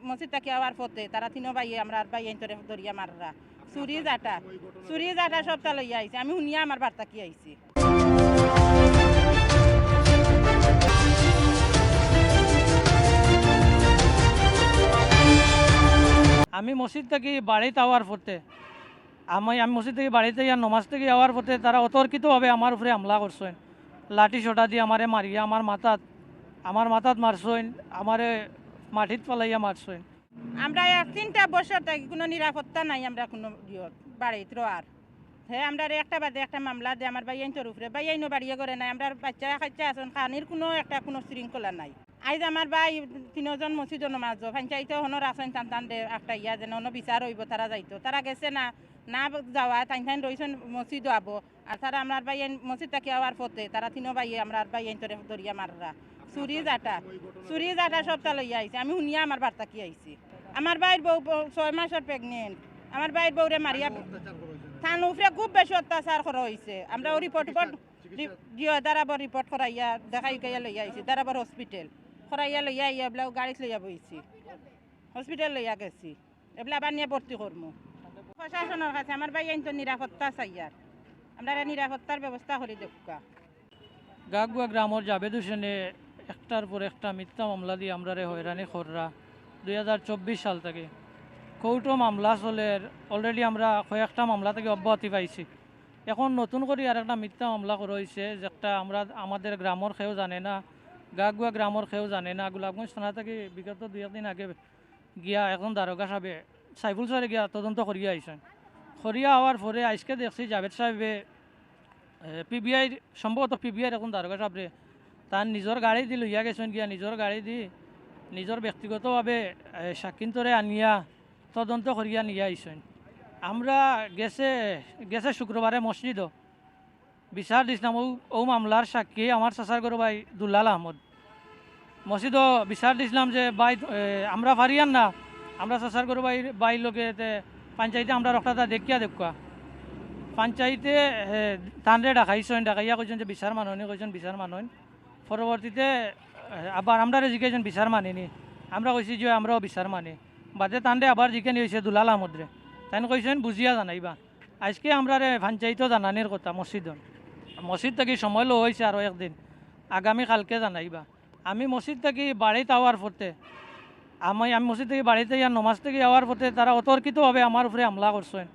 মসজিদ থেকে আওয়ার পথে তারা তিনো ভাই আমরা ভাই তোরে দরিয়া মাররা চুরি জাটা সবটা লইয়া আইছে। আমি শুনিয়া আমার বার্তা কি আইছি। আমি মসজিদ থেকে বাড়িতে আওয়ার পথে আমি মসজিদ থেকে বাড়িতে ইয়া নমাজ থেকে আওয়ার পথে তারা অতর্কিতভাবে আমার উপরে হামলা করছেন। লাঠি সোটা দিয়ে আমারে মারিয়া আমার মাথাত মারছেন, আমারে মাটিত ফেলাইয়া মারছেন। আমরা 3টা বছর থেকে কোনো নিরাপত্তা নাই। আমরা কোনো বাড়িতে রোয়ার আমরা একটা বাদে একটা মামলা দিয়ে আমার ভাই তোর উপরে ভাই আইনো বাড়িয়ে করে নাই। আমরা বাচ্চা খাচ্চা আছেন, খানির কোনো শৃঙ্খলা নাই। আইজ আমার ভাই 3জন মসজিদ নমাজ পঞ্চায়েত হনর আছেন টান দে একটা ইয়া যেন বিচার হইব। তারা যাইতো, তারা গেছে না যাওয়া টাইন রয়েছেন মসজিদ আবো। আর তারা আমার ভাই মসজিদ থেকে আওয়ার পথে তারা তিনো ভাই আমরা ভাই তোরে দরিয়া মাররা চুরি জাটা সবটা লইয়া আইছে। আমি শুনিয়া আমার বার্তা কি আইছি। আমার ভাইয়ের বউ 6 মাসের প্রেগনেন্ট। আমার ভাইয়ের বউরে মারিয়া থান উপরে খুব বেশি অত্যাচার করা হয়েছে। আমরা রিপোর্ট দারাবর রিপোর্ট করাইয়া দেখাই গাইয়া লইয়া আইছি। দারাবর হসপিটাল করাইয়া লইয়া আইয়া এগুলা গাড়িতে লইয়া বইছি, হসপিটাল লইয়া গেছি। এগুলা আবার নিয়ে ভর্তি করবো। প্রশাসনের কাছে আমার ভাই আইন তো নিরাপত্তা চাইয়ার, আমরা নিরাপত্তার ব্যবস্থা করে দেখা। গাগুয়া গ্রামের জাবেদ হোসেনে একটার পর একটা মিথ্যা মামলা দিয়ে আমরা হয়রানি কররা 2024 সাল থেকে কৌটো মামলা চলে। অলরেডি আমরা কয়েকটা মামলা থেকে অব্যাহতি পাইছি। এখন নতুন করে আর একটা মিথ্যা মামলা করা হয়েছে, যেটা আমাদের গ্রামের কেউ জানে না, গাগুয়া গ্রামের কেউ জানে না। গোলাপগঞ্জ থানা থেকে বিগত 2-1 দিন আগে গিয়া এখন দারোগা সাহেবে সাইফুল স্যারে গিয়া তদন্ত করিয়া আইসেন। করিয়া হওয়ার পরে আজকে দেখছি জাভেদ সাহেবে পিবিআই সম্ভবত পিবিআই এখন দারোগা সাহেবরে তার নিজের গাড়ি দি লইয়া গেছেন। গিয়া নিজের গাড়ি দি নিজের ব্যক্তিগতভাবে সাক্ষীন্তরে আনিয়া তদন্ত করিয়া নিয়ে আইসেন। আমরা গেছে শুক্রবারে মসজিদও বিচার দিছিলাম। ও মামলার সাক্ষী আমার চাচার গরু ভাই দুলাল আহমদ। মসজিদও বিচার দিছিলাম যে ভাই আমরা ফারিয়ান না, আমরা চাচার গরু ভাই লোকে পঞ্চায়েতে আমরা রক্তটা দেখা পঞ্চায়েতে তানরে ডাকাইয়া কইছেন যে বিচার মাননি, কইছেন বিচার মানন। পরবর্তীতে আবার আমরা জিজ্ঞাসেন বিচার মানিনি, আমরা কইছি যে আমরাও বিচার মানি। বাদে তানরে আবার জিজ্ঞানি হয়েছে দুলাল আহমদরে, তাই কইছেন বুঝিয়া জানাইবা। আজকে আমরা পঞ্চায়েতও জানানির কথা মসজিদ থেকে সময় লো হয়েছে আরও একদিন, আগামী কালকে জানাইবা। আমি মসজিদ থেকে বাড়িতে আওয়ার পথে আমি মসজিদ থেকে বাড়িতে ইয়া নমাজ থেকে আওয়ার পথে তারা অতর্কিতভাবে আমার উপরে হামলা করছেন।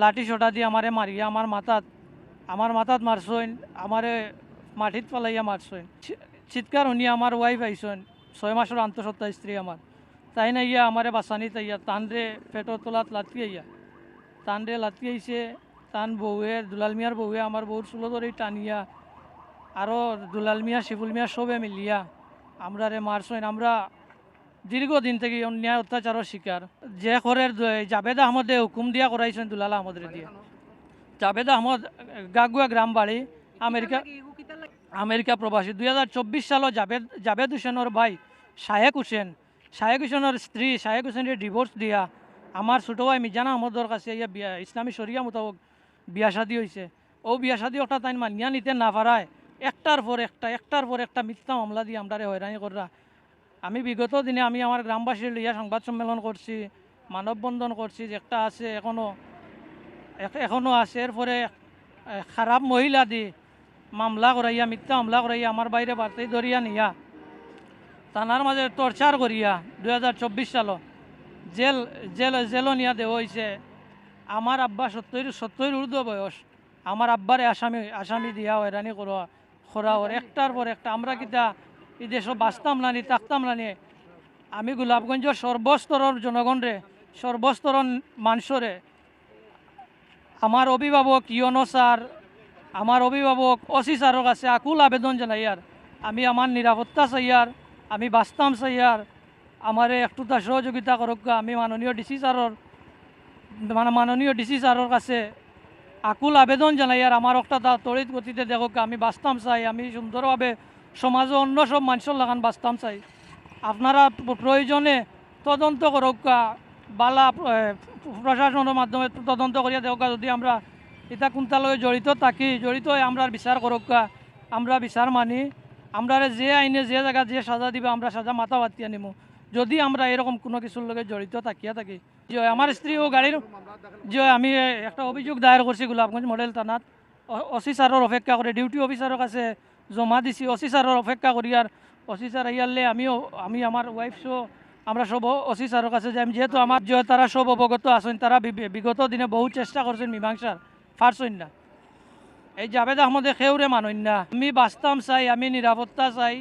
লাঠি সোটা দিয়ে আমারে মারিয়া আমার মাথাত মারছেন, আমারে মাটিত ফেলাইয়া মারছেন। চিৎকার শুনিয়া আমার ওয়াইফ আইসেন, 6 মাসের আন্তঃসত্ত্বা স্ত্রী আমার, তাই না ইয়া আমারে বাসানি তাইয়া তানরে পেটর তোলাত লাতি আইছে। তান বউয়ে দুলাল মিয়ার বউয়ে আমার বউর চুলো ধরে টানিয়া আরও দুলাল মিয়া শিফুল মিয়া সবে মিলিয়া আমরা মারছেন। আমরা দীর্ঘদিন থেকে অন্যায় অত্যাচারের শিকার। যে খরের জাভেদ আহমদে হুকুম দিয়া করাইছেন দুলাল আহমদের দিয়ে। জাভেদ আহমদ গাগুয়া গ্রাম বাড়ি, আমেরিকা প্রবাসী। 2024 সালে জাভেদ হোসেনের ভাই শাহেক হোসেনের স্ত্রী শাহেক হোসেনের ডিভোর্স দিয়া আমার ছোটো ভাই মিজান আহমদের কাছে ইয়া ইসলামী শরিয়া মোতাবেক বিয়া শাদী হয়েছে। ও বিয়া শাদী একটা তাই মানিয়া নিতে না পারায় একটার পর একটা মিথ্যা মামলা দিয়ে আমরা হয়রানি করা। আমি বিগত দিনে আমি আমার গ্রামবাসীর লইয়া সংবাদ সম্মেলন করছি, মানববন্ধন করছি, যে একটা আছে এখনও আছে। এরপরে খারাপ মহিলা দি মামলা করাইয়া মিথ্যা মামলা করাইয়া আমার বাইরে বাড়তে ধরিয়া নিয়া থানার মাঝে টর্চার করিয়া 2024 সাল জেলও নিয়া দেওয়া হয়েছে। আমার আব্বা 70 ঊর্ধ্ব বয়স, আমার আব্বারে আসামি দিয়া হয়রানি করা ওর একটার পর একটা। আমরা কিতা এই দেশ বাঁচতাম নানি থাকতাম নানি। আমি গোলাপগঞ্জের সর্বস্তরের জনগণরে সর্বস্তরের মানুষরে আমার অভিভাবক ইয়নো স্যার, আমার অভিভাবক ওসি স্যারের কাছে আকুল আবেদন জানাইয়ার আমি আমার নিরাপত্তা চাইয়ার, আমি বাঁচতাম চাইয়ার, আমারে একটুটা সহযোগিতা করুক। আমি মাননীয় ডিসি স্যারের কাছে আকুল আবেদন জানাইয়ার আমার একটা তড়িৎ গতিতে দেখুক। আমি বাঁচতাম চাই, আমি সুন্দরভাবে সমাজে অন্য সব মানুষের লাগান বাঁচতাম চাই। আপনারা প্রয়োজনে তদন্ত করুক, বালা প্রশাসনের মাধ্যমে তদন্ত করিয়া দেওয়া। যদি আমরা এটা কোনটালয়ে জড়িত হয়ে আমরা বিচার করুক, আমরা বিচার মানি। আমরা যে আইনে যে জায়গা যে সাজা দিবে আমরা সাজা মাথা বাতিয়ে নিমু। যদি আমরা এরকম কোনো কিছুর লগে জড়িত থাকিয়া থাকি যে আমার স্ত্রী ও গাড়ির যে আমি একটা অভিযোগ দায়ের করছি গোলাপগঞ্জ মডেল থানাত ওসি স্যারের অপেক্ষা করে ডিউটি অফিসারের কাছে জমা দিছি ওসি স্যারের অপেক্ষা করি আর ওসি স্যার আইয়ারলে আমি আমার ওয়াইফ সহ আমরা সব ওসি স্যারের কাছে যাই যেহেতু আমার যে তারা সব অবগত আছেন তারা বিগত দিনে বহু চেষ্টা করছেন মীমাংসার পারছেন না। এই জাভেদ আহমদে খেউরে মানইন না। আমি বাঁচতাম চাই, আমি নিরাপত্তা চাই,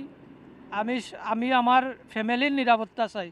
আমি আমার ফ্যামিলির নিরাপত্তা চাই।